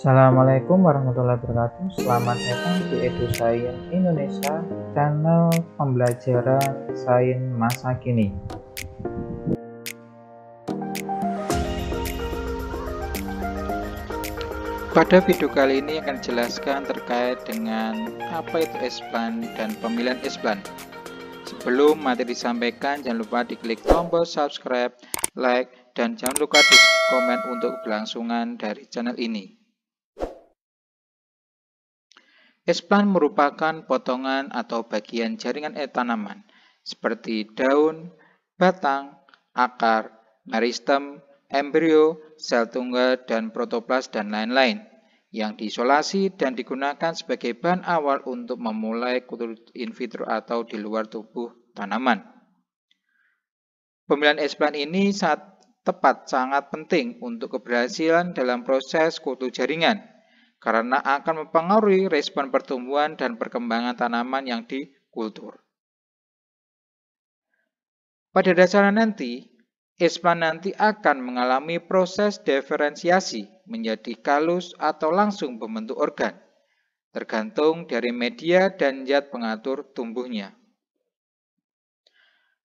Assalamualaikum warahmatullahi wabarakatuh. Selamat datang di EduScience Indonesia, channel pembelajaran sains masa kini. Pada video kali ini akan jelaskan terkait dengan apa itu S-Plan dan pemilihan S-Plan. Sebelum materi disampaikan, jangan lupa diklik tombol subscribe, like, dan jangan lupa di komen untuk keberlangsungan dari channel ini. S-Plan merupakan potongan atau bagian jaringan tanaman seperti daun, batang, akar, meristem, embrio, sel tunggal, dan protoplas, dan lain-lain yang diisolasi dan digunakan sebagai bahan awal untuk memulai kultur in vitro atau di luar tubuh tanaman. Pemilihan S-Plan ini sangat penting untuk keberhasilan dalam proses kultur jaringan karena akan mempengaruhi respon pertumbuhan dan perkembangan tanaman yang dikultur. Pada dasarnya nanti, S-Plan nanti akan mengalami proses diferensiasi menjadi kalus atau langsung membentuk organ, tergantung dari media dan zat pengatur tumbuhnya.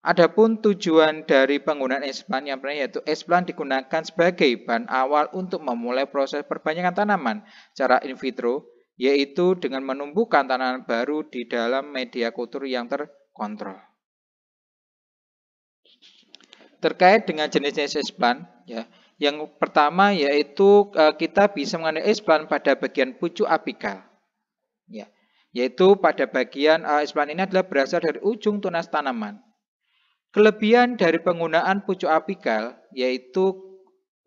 Adapun tujuan dari penggunaan S-Plan yang pertama yaitu S-Plan digunakan sebagai bahan awal untuk memulai proses perbanyakan tanaman secara in vitro, yaitu dengan menumbuhkan tanaman baru di dalam media kultur yang terkontrol. Terkait dengan jenis S-Plan, ya, yang pertama yaitu kita bisa mengenai S-Plan pada bagian pucuk apikal, ya, yaitu pada bagian S-Plan ini adalah berasal dari ujung tunas tanaman. Kelebihan dari penggunaan pucuk apikal yaitu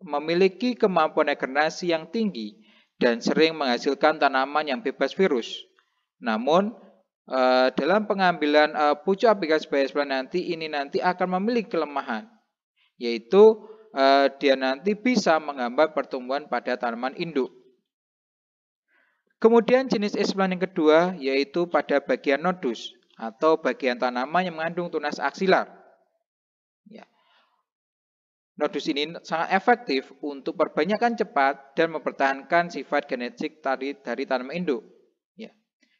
memiliki kemampuan regenerasi yang tinggi dan sering menghasilkan tanaman yang bebas virus. Namun dalam pengambilan pucuk apikal sebagai S-Plan nanti akan memiliki kelemahan, yaitu dia nanti bisa menghambat pertumbuhan pada tanaman induk. Kemudian jenis S-Plan yang kedua yaitu pada bagian nodus atau bagian tanaman yang mengandung tunas aksilar. Ya. Nodus ini sangat efektif untuk perbanyakan cepat dan mempertahankan sifat genetik dari tanaman induk. Ya.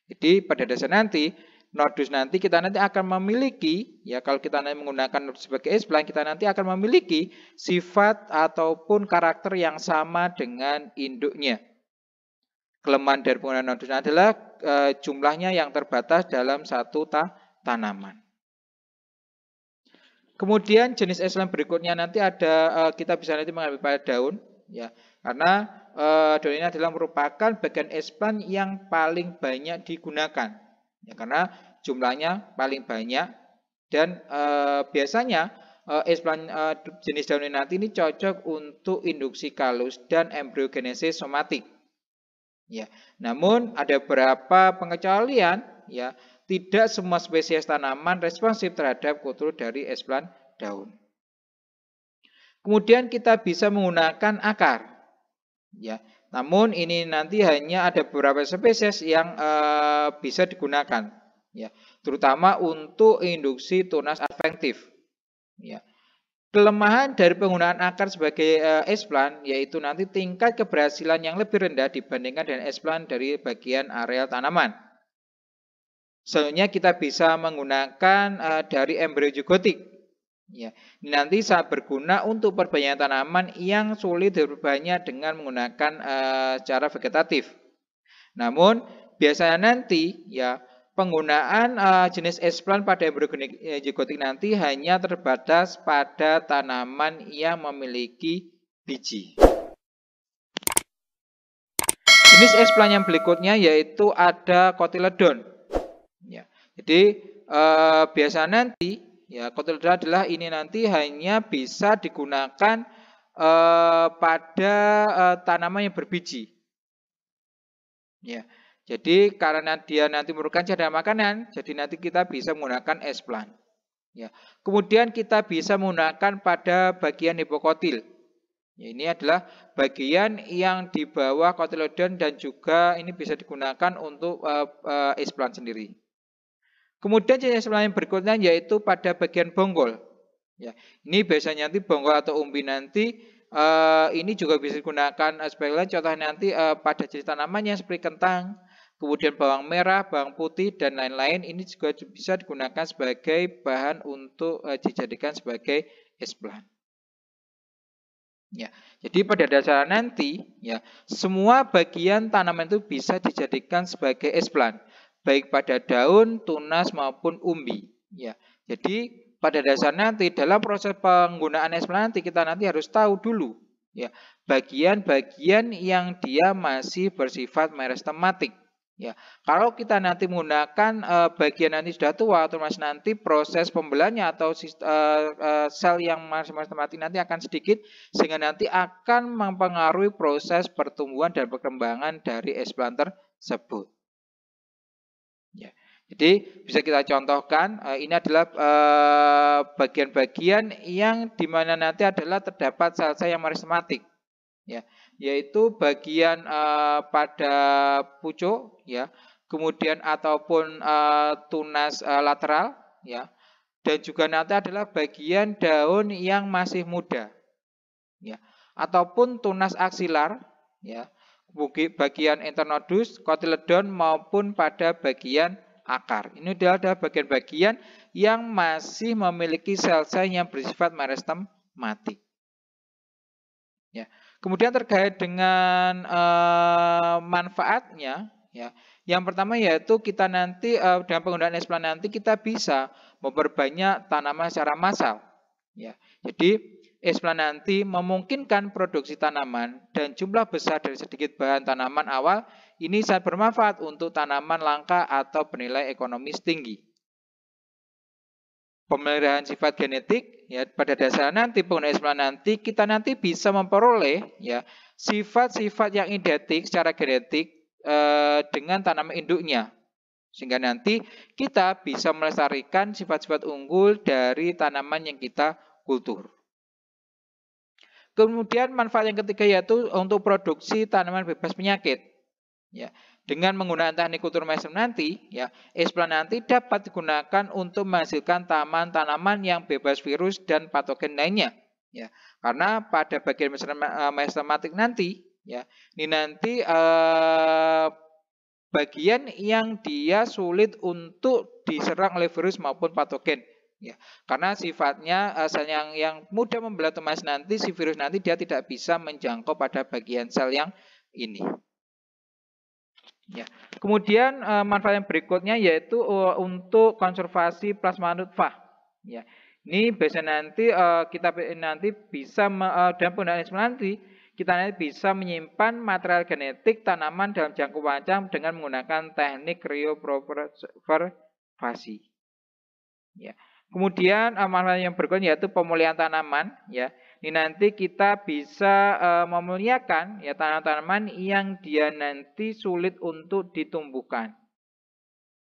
Jadi pada dasar nanti nodus kita akan memiliki, ya kalau kita nanti menggunakan nodus sebagai S-Plan, kita nanti akan memiliki sifat ataupun karakter yang sama dengan induknya. Kelemahan dari penggunaan nodus adalah jumlahnya yang terbatas dalam satu tanaman. Kemudian jenis S-Plan berikutnya nanti ada kita bisa nanti mengambil pada daun, ya karena daun ini adalah merupakan bagian S-Plan yang paling banyak digunakan, ya karena jumlahnya paling banyak dan biasanya S-Plan jenis daun ini cocok untuk induksi kalus dan embriogenesis somatik. Ya, namun ada beberapa pengecualian, ya. Tidak semua spesies tanaman responsif terhadap kultur dari S-Plan daun. Kemudian kita bisa menggunakan akar. Ya, namun ini nanti hanya ada beberapa spesies yang bisa digunakan. Ya, terutama untuk induksi tunas adventif. Ya. Kelemahan dari penggunaan akar sebagai S-Plan yaitu nanti tingkat keberhasilan yang lebih rendah dibandingkan dengan S-Plan dari bagian areal tanaman. Selanjutnya kita bisa menggunakan dari embrio zigotik. Ya, ini nanti sangat berguna untuk perbanyakan tanaman yang sulit diperbanyak dengan menggunakan cara vegetatif. Namun biasanya nanti ya penggunaan jenis S-Plan pada embrio zigotik nanti hanya terbatas pada tanaman yang memiliki biji. Jenis S-Plan yang berikutnya yaitu ada cotyledon. Ya, jadi biasanya nanti ya cotyledon adalah ini nanti hanya bisa digunakan pada tanaman yang berbiji. Ya, jadi karena dia nanti merupakan cadangan makanan, jadi nanti kita bisa menggunakan S-Plan. Ya, kemudian kita bisa menggunakan pada bagian hipokotil. Ya, ini adalah bagian yang di bawah cotyledon dan juga ini bisa digunakan untuk S-Plan sendiri. Kemudian jenis S-Plan yang berikutnya yaitu pada bagian bonggol. Ya, ini biasanya nanti bonggol atau umbi nanti ini juga bisa digunakan sebagai lain. Contohnya nanti pada jenis tanamannya seperti kentang, kemudian bawang merah, bawang putih, dan lain-lain. Ini juga bisa digunakan sebagai bahan untuk dijadikan sebagai explant. Ya, jadi pada dasarnya nanti ya semua bagian tanaman itu bisa dijadikan sebagai explant, baik pada daun, tunas maupun umbi. Ya, jadi pada dasarnya nanti dalam proses penggunaan explant nanti kita nanti harus tahu dulu ya bagian-bagian yang dia masih bersifat meristematik. Ya, kalau kita nanti menggunakan bagian nanti sudah tua, otomatis nanti proses pembelahannya atau sel yang masih mati nanti akan sedikit, sehingga nanti akan mempengaruhi proses pertumbuhan dan perkembangan dari explant tersebut. Ya, jadi bisa kita contohkan, ini adalah bagian-bagian yang dimana nanti adalah terdapat sel-sel yang meristematik. Ya, yaitu bagian pada pucuk ya, kemudian ataupun tunas lateral ya, dan juga nanti adalah bagian daun yang masih muda ya, ataupun tunas aksilar ya, bagian internodus, kotiledon maupun pada bagian akar. Ini adalah bagian-bagian yang masih memiliki sel-sel yang bersifat meristematik. Ya. Kemudian terkait dengan manfaatnya, ya, yang pertama yaitu kita nanti dalam penggunaan explant nanti kita bisa memperbanyak tanaman secara massal. Ya. Jadi explant nanti memungkinkan produksi tanaman dan jumlah besar dari sedikit bahan tanaman awal ini sangat bermanfaat untuk tanaman langka atau bernilai ekonomis tinggi. Pemeliharaan sifat genetik ya pada dasarnya nanti penggunaan explant nanti kita nanti bisa memperoleh ya sifat-sifat yang identik secara genetik dengan tanaman induknya, sehingga nanti kita bisa melestarikan sifat-sifat unggul dari tanaman yang kita kultur. Kemudian manfaat yang ketiga yaitu untuk produksi tanaman bebas penyakit. Ya, dengan menggunakan teknik kultur mushroom nanti, ya, explant nanti dapat digunakan untuk menghasilkan tanaman yang bebas virus dan patogen lainnya. Ya, karena pada bagian meristematik nanti, ya, ini nanti bagian yang dia sulit untuk diserang oleh virus maupun patogen. Ya, karena sifatnya yang mudah membelah otomatis nanti si virus nanti dia tidak bisa menjangkau pada bagian sel yang ini. Ya. Kemudian manfaat yang berikutnya yaitu untuk konservasi plasma nutfah. Ya. Ini biasanya nanti kita nanti bisa dalam penggunaan nanti kita nanti bisa menyimpan material genetik tanaman dalam jangka panjang dengan menggunakan teknik cryopreservasi. Ya. Kemudian manfaat yang berikutnya yaitu pemulihan tanaman. Ya. Ini nanti kita bisa memuliakan ya tanaman-tanaman yang dia nanti sulit untuk ditumbuhkan.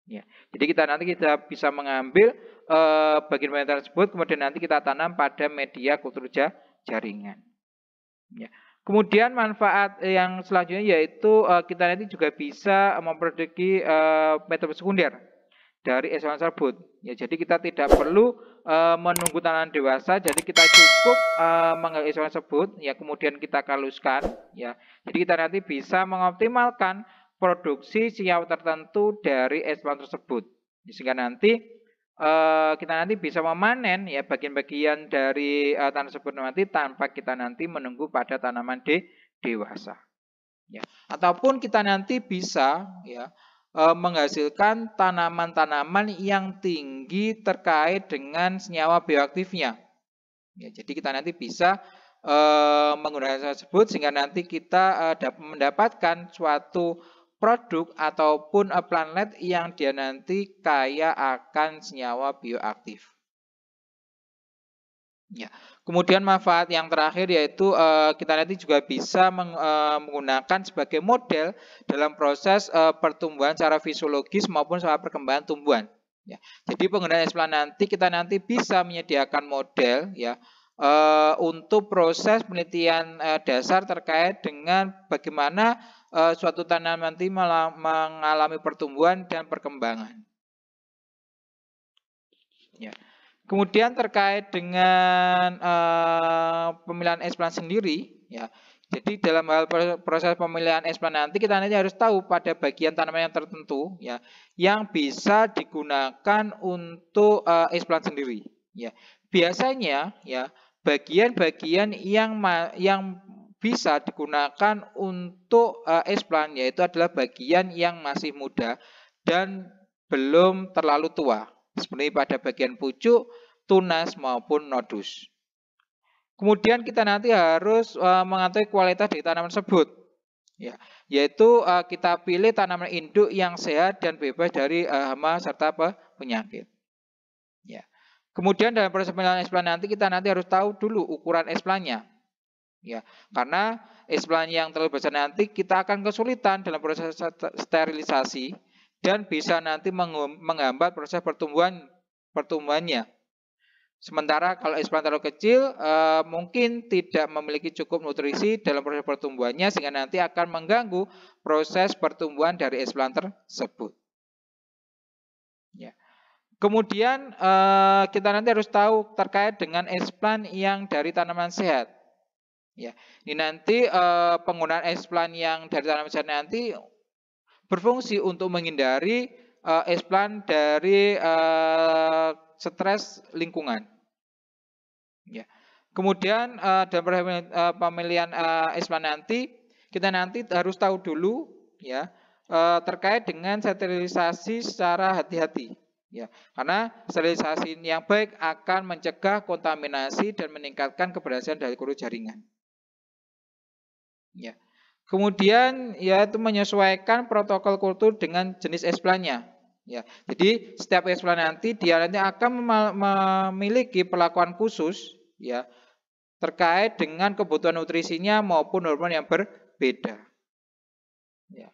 Ya, jadi kita bisa mengambil bagian-bagian tersebut, kemudian nanti kita tanam pada media kultur jaringan. Ya. Kemudian manfaat yang selanjutnya yaitu kita nanti juga bisa memproduksi metode sekunder dari explant tersebut. Ya, jadi kita tidak perlu menunggu tanaman dewasa, jadi kita cukup mengambil explant tersebut, ya kemudian kita kaluskan, ya. Jadi kita nanti bisa mengoptimalkan produksi senyawa tertentu dari explant tersebut, sehingga nanti kita nanti bisa memanen ya bagian-bagian dari tanaman tersebut nanti tanpa kita nanti menunggu pada tanaman dewasa. Ya. Ataupun kita nanti bisa ya menghasilkan tanaman-tanaman yang tinggi terkait dengan senyawa bioaktifnya. Ya, jadi kita nanti bisa menggunakan tersebut sehingga nanti kita dapat mendapatkan suatu produk ataupun planet yang dia nanti kaya akan senyawa bioaktif. Ya. Kemudian manfaat yang terakhir yaitu kita nanti juga bisa menggunakan sebagai model dalam proses pertumbuhan secara fisiologis maupun secara perkembangan tumbuhan. Ya. Jadi penggunaan explant nanti kita nanti bisa menyediakan model ya untuk proses penelitian dasar terkait dengan bagaimana suatu tanaman nanti mengalami pertumbuhan dan perkembangan. Ya. Kemudian terkait dengan pemilihan explant sendiri, ya. Jadi dalam hal proses pemilihan explant nanti kita nanti harus tahu pada bagian tanaman yang tertentu, ya, yang bisa digunakan untuk explant sendiri, ya. Biasanya, ya, bagian-bagian yang bisa digunakan untuk explant yaitu adalah bagian yang masih muda dan belum terlalu tua, seperti pada bagian pucuk, tunas maupun nodus. Kemudian kita nanti harus mengetahui kualitas dari tanaman tersebut, ya, yaitu kita pilih tanaman induk yang sehat dan bebas dari hama serta penyakit. Ya. Kemudian dalam proses pemilihan explant nanti kita nanti harus tahu dulu ukuran explantnya, ya, karena explant yang terlalu besar nanti kita akan kesulitan dalam proses sterilisasi dan bisa nanti menghambat proses pertumbuhannya. Sementara kalau explant terlalu kecil mungkin tidak memiliki cukup nutrisi dalam proses pertumbuhannya sehingga nanti akan mengganggu proses pertumbuhan dari explant tersebut. Ya. Kemudian kita nanti harus tahu terkait dengan explant yang dari tanaman sehat. Ya, ini nanti penggunaan explant yang dari tanaman sehat nanti berfungsi untuk menghindari explant dari stres lingkungan. Ya. Kemudian dalam pemilihan explant nanti kita nanti harus tahu dulu, ya, terkait dengan sterilisasi secara hati-hati, ya, karena sterilisasi yang baik akan mencegah kontaminasi dan meningkatkan keberhasilan dari kultur jaringan. Ya. Kemudian yaitu menyesuaikan protokol kultur dengan jenis explantnya. Ya, jadi setiap explant nanti dia nanti akan memiliki perlakuan khusus, ya, terkait dengan kebutuhan nutrisinya maupun hormon yang berbeda. Ya.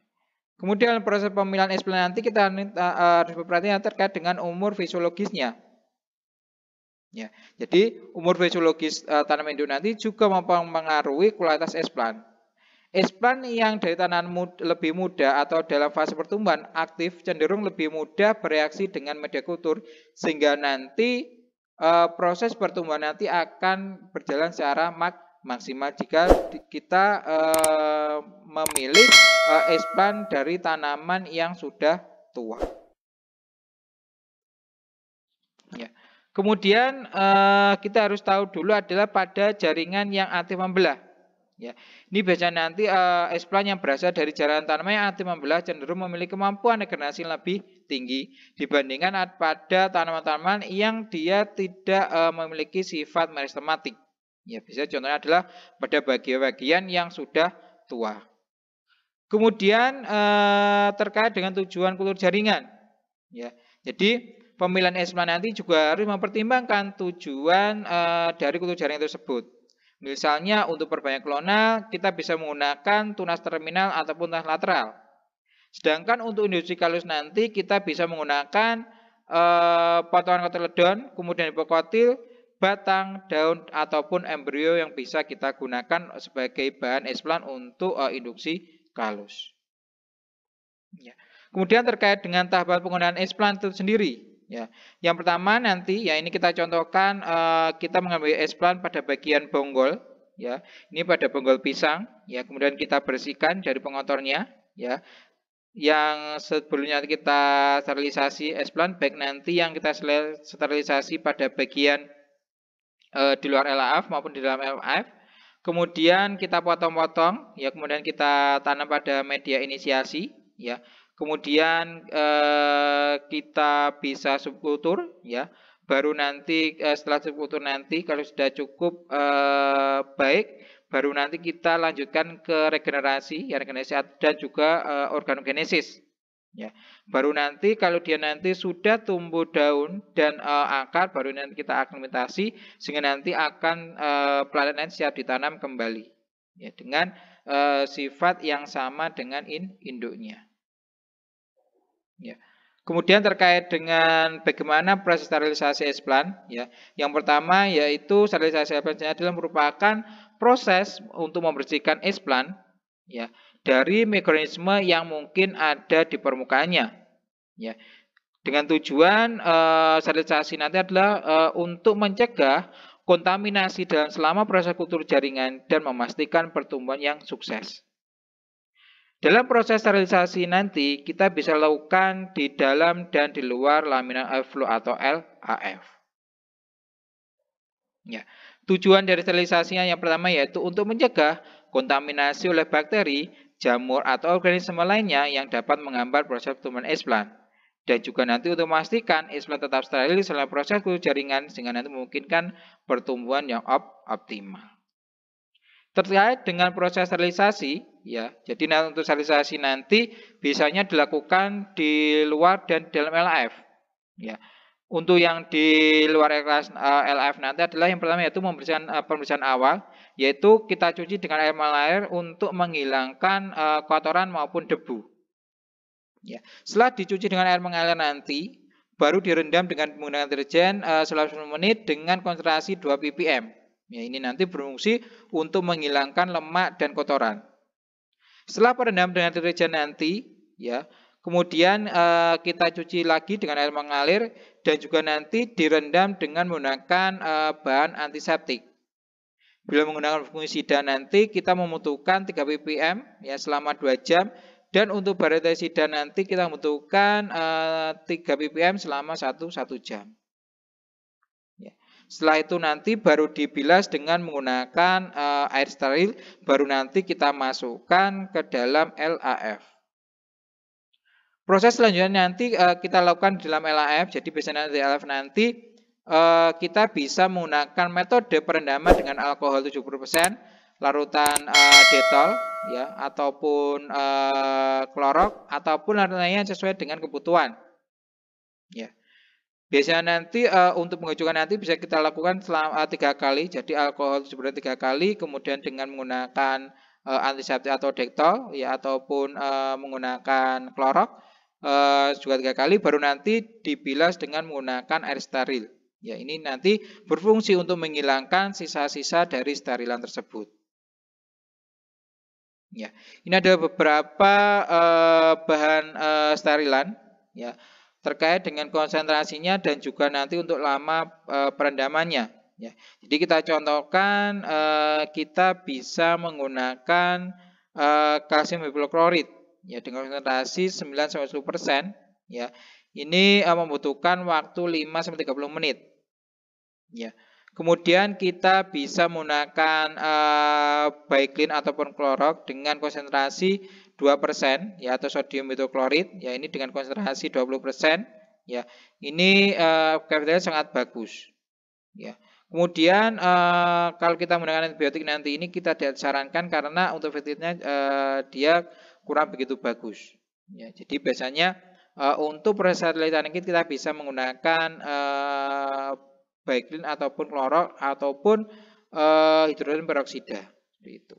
Kemudian proses pemilihan explant nanti kita harus berperhatian terkait dengan umur fisiologisnya. Ya, jadi umur fisiologis tanaman induk nanti juga mempengaruhi kualitas explant. Explant yang dari tanaman lebih muda atau dalam fase pertumbuhan aktif cenderung lebih mudah bereaksi dengan media kultur sehingga nanti proses pertumbuhan nanti akan berjalan secara maksimal jika kita memilih explant dari tanaman yang sudah tua. Ya. Kemudian kita harus tahu dulu adalah pada jaringan yang aktif membelah. Ya, ini biasanya nanti explant yang berasal dari jaringan tanaman yang aktif membelah cenderung memiliki kemampuan regenerasi lebih tinggi dibandingkan pada tanaman-tanaman yang dia tidak memiliki sifat meristematik. Ya, bisa contohnya adalah pada bagian-bagian yang sudah tua. Kemudian terkait dengan tujuan kultur jaringan. Ya, jadi pemilihan explant nanti juga harus mempertimbangkan tujuan dari kultur jaringan tersebut. Misalnya untuk perbanyak klonal kita bisa menggunakan tunas terminal ataupun tunas lateral. Sedangkan untuk industri kalus nanti kita bisa menggunakan potongan kotyledon, kemudian hipokotil, batang, daun ataupun embrio yang bisa kita gunakan sebagai bahan explant untuk induksi kalus. Ya. Kemudian terkait dengan tahapan penggunaan explant itu sendiri. Ya, yang pertama nanti ya ini kita contohkan kita mengambil explant pada bagian bonggol, ya. Ini pada bonggol pisang, ya. Kemudian kita bersihkan dari pengotornya, ya. Yang sebelumnya kita sterilisasi explant, baik nanti yang kita sterilisasi pada bagian di luar LAF maupun di dalam LAF. Kemudian kita potong-potong, ya. Kemudian kita tanam pada media inisiasi, ya. Kemudian kita bisa subkultur, ya. Baru nanti setelah subkultur nanti kalau sudah cukup baik, baru nanti kita lanjutkan ke regenerasi, ya, regenerasi dan juga organogenesis. Ya. Baru nanti kalau dia nanti sudah tumbuh daun dan akar, baru nanti kita aklimatasi sehingga nanti akan pelatihan siap ditanam kembali, ya, dengan sifat yang sama dengan induknya. Ya. Kemudian terkait dengan bagaimana proses sterilisasi explant, ya. Yang pertama yaitu sterilisasi explant adalah merupakan proses untuk membersihkan explant, ya, dari mikroorganisme yang mungkin ada di permukaannya. Ya. Dengan tujuan sterilisasi nanti adalah untuk mencegah kontaminasi dalam selama proses kultur jaringan dan memastikan pertumbuhan yang sukses. Dalam proses sterilisasi nanti kita bisa lakukan di dalam dan di luar laminar airflow atau LAF. Ya. Tujuan dari sterilisasinya yang pertama yaitu untuk mencegah kontaminasi oleh bakteri, jamur atau organisme lainnya yang dapat menghambat proses pertumbuhan explant. Dan juga nanti untuk memastikan explant tetap steril selama proses kultur jaringan sehingga nanti memungkinkan pertumbuhan yang optimal. Terkait dengan proses sterilisasi, ya, jadi untuk sterilisasi nanti biasanya dilakukan di luar dan dalam LAF. Ya. Untuk yang di luar LAF nanti adalah yang pertama yaitu pembersihan awal, yaitu kita cuci dengan air mengalir untuk menghilangkan kotoran maupun debu. Ya. Setelah dicuci dengan air mengalir nanti, baru direndam dengan menggunakan deterjen selama 10 menit dengan konsentrasi 2 ppm. Ya, ini nanti berfungsi untuk menghilangkan lemak dan kotoran. Setelah perendam dengan deterjen nanti, ya, kemudian kita cuci lagi dengan air mengalir dan juga nanti direndam dengan menggunakan bahan antiseptik. Bila menggunakan fungisida nanti kita membutuhkan 3 ppm ya selama 2 jam. Dan untuk bariatisida nanti kita membutuhkan 3 ppm selama 1 jam. Ya. Setelah itu nanti baru dibilas dengan menggunakan air steril, baru nanti kita masukkan ke dalam LAF. Proses selanjutnya nanti kita lakukan di dalam LAF, jadi biasanya di LAF nanti kita bisa menggunakan metode perendaman dengan alkohol 70%, larutan detol ya ataupun klorok ataupun larutannya sesuai dengan kebutuhan. Ya. Biasanya nanti untuk mengajukan nanti bisa kita lakukan selama 3 kali, jadi alkohol sebenarnya 3 kali, kemudian dengan menggunakan antiseptik atau detol ya ataupun menggunakan klorok juga 3 kali, baru nanti dibilas dengan menggunakan air steril. Ya, ini nanti berfungsi untuk menghilangkan sisa-sisa dari sterilan tersebut. Ya, ini ada beberapa bahan sterilan ya terkait dengan konsentrasinya dan juga nanti untuk lama perendamannya. Ya, jadi kita contohkan kita bisa menggunakan kalsium hipoklorit ya dengan konsentrasi 9-10%. Ya, ini membutuhkan waktu 5-30 menit. Ya. Kemudian kita bisa menggunakan baiklin ataupun klorok dengan konsentrasi 2% ya atau sodium hidroklorid ya ini dengan konsentrasi 20% ya. Ini efektivitasnya sangat bagus. Ya. Kemudian kalau kita menggunakan antibiotik nanti ini kita disarankan karena untuk efektivitasnya dia kurang begitu bagus. Ya. Jadi biasanya untuk proses sterilisasi kita bisa menggunakan baiklin ataupun klorok ataupun hidrogen peroksida seperti itu.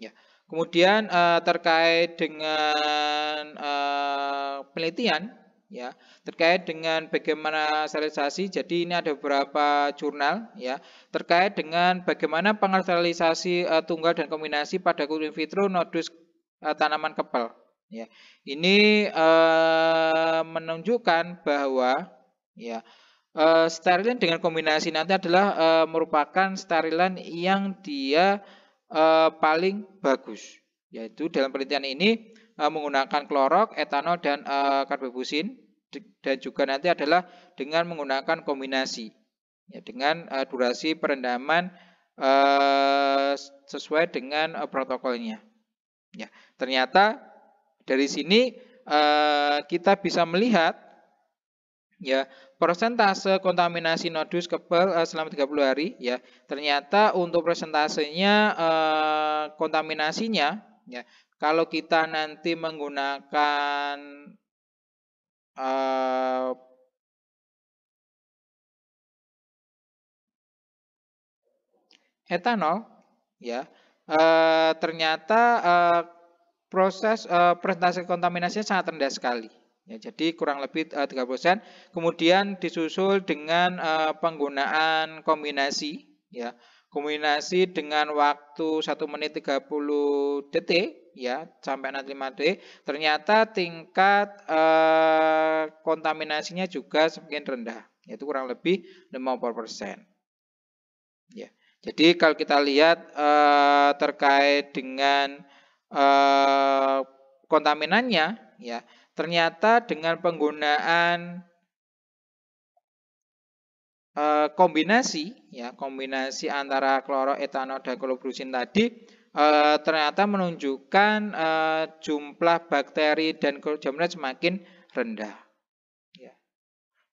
Ya. Kemudian terkait dengan penelitian ya, terkait dengan bagaimana sterilisasi. Jadi ini ada beberapa jurnal ya terkait dengan bagaimana pengaruh sterilisasi tunggal dan kombinasi pada kultur in vitro nodus tanaman kepal. Ya. Ini menunjukkan bahwa ya sterilan dengan kombinasi nanti adalah merupakan sterilan yang dia paling bagus. Yaitu dalam penelitian ini menggunakan klorok, etanol, dan karbobusin. Dan juga nanti adalah dengan menggunakan kombinasi. Ya, dengan durasi perendaman sesuai dengan protokolnya. Ya, ternyata dari sini kita bisa melihat ya persentase kontaminasi nodus kepal selama 30 hari ya ternyata untuk persentasenya kontaminasinya ya kalau kita nanti menggunakan etanol ya ternyata proses persentase kontaminasinya sangat rendah sekali. Ya, jadi kurang lebih 3%. Kemudian disusul dengan penggunaan kombinasi. Ya, kombinasi dengan waktu 1 menit 30 detik ya sampai 65 detik, ternyata tingkat kontaminasinya juga semakin rendah, yaitu kurang lebih 50%. Ya. Jadi kalau kita lihat terkait dengan kontaminannya ya, ternyata dengan penggunaan kombinasi antara kloroetanol dan klorobrusin tadi ternyata menunjukkan jumlah bakteri dan jamur semakin rendah. Ya.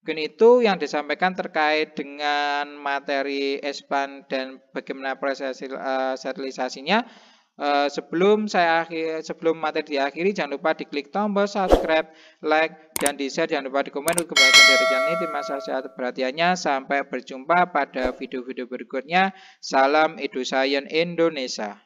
Mungkin itu yang disampaikan terkait dengan materi ESPAN dan bagaimana proses sterilisasinya. Sebelum materi diakhiri, jangan lupa diklik tombol subscribe, like, dan di-share. Jangan lupa di komen untuk kembalikan dari channel ini. Terima kasih atas perhatiannya. Sampai berjumpa pada video-video berikutnya. Salam EduScience Indonesia.